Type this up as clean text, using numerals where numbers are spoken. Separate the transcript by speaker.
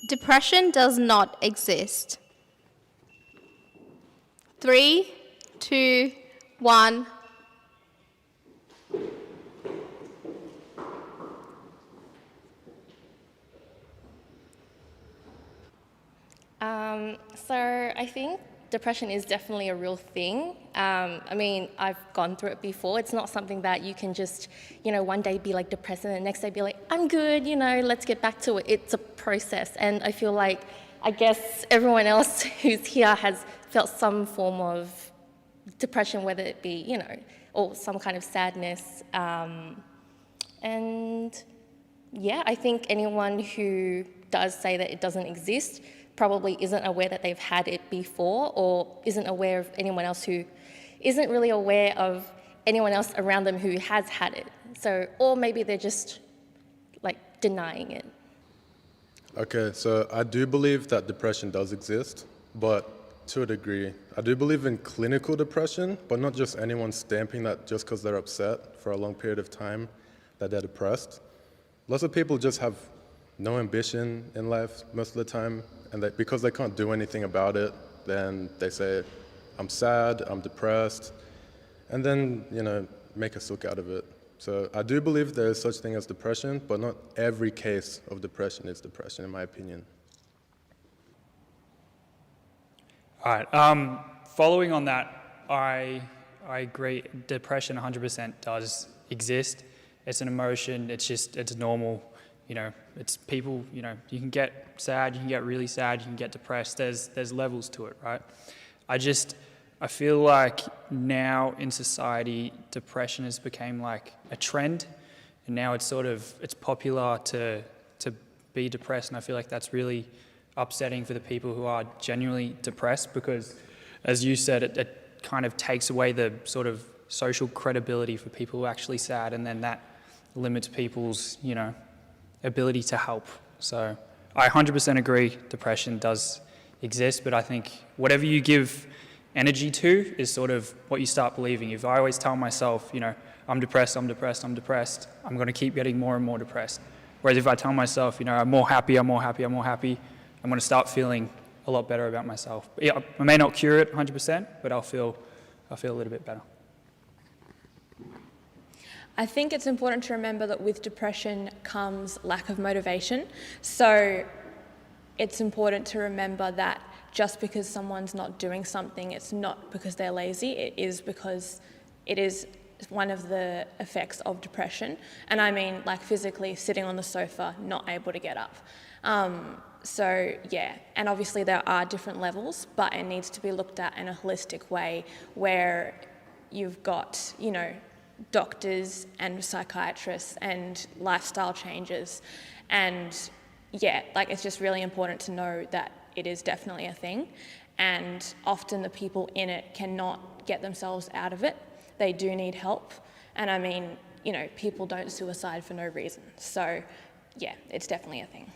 Speaker 1: Depression does not exist. 3, 2, 1.
Speaker 2: So I think depression is definitely a real thing. I mean, I've gone through it before. It's not something that you can just, one day be like depressed and the next day be like, I'm good, let's get back to it. It's a process. And I feel like, I guess everyone else who's here has felt some form of depression, whether it be, or some kind of sadness. And yeah, I think anyone who does say that it doesn't exist probably isn't aware that they've had it before, or isn't aware of anyone else who isn't really aware of anyone else around them who has had it. So, or maybe they're just like denying it.
Speaker 3: Okay, so I do believe that depression does exist, but to a degree. I do believe in clinical depression, but not just anyone stamping that just because they're upset for a long period of time that they're depressed. Lots of people just have no ambition in life most of the time, and because they can't do anything about it, then they say, I'm sad, I'm depressed, and then, make a sook out of it. So I do believe there is such thing as depression, but not every case of depression is depression, in my opinion.
Speaker 4: All right, following on that, I agree, depression 100% does exist. It's an emotion, it's normal. It's people, you can get sad, you can get really sad, you can get depressed. There's levels to it, right? I feel like now in society, depression has become like a trend, and now it's popular to be depressed, and I feel like that's really upsetting for the people who are genuinely depressed, because, as you said, it kind of takes away the sort of social credibility for people who are actually sad, and then that limits people's, ability to help. So I 100% agree depression does exist, but I think whatever you give energy to is sort of what you start believing. If I always tell myself, I'm depressed, I'm going to keep getting more and more depressed. Whereas if I tell myself, I'm more happy, I'm going to start feeling a lot better about myself. Yeah, I may not cure it 100%, but I'll feel a little bit better.
Speaker 5: I think it's important to remember that with depression comes lack of motivation. So it's important to remember that just because someone's not doing something, it's not because they're lazy, it is because it is one of the effects of depression. And I mean, like physically sitting on the sofa, not able to get up. So yeah, and obviously there are different levels, but it needs to be looked at in a holistic way where you've got, doctors and psychiatrists and lifestyle changes. And yeah, it's just really important to know that it is definitely a thing. And often the people in it cannot get themselves out of it. They do need help. And I mean, people don't suicide for no reason. So yeah, it's definitely a thing.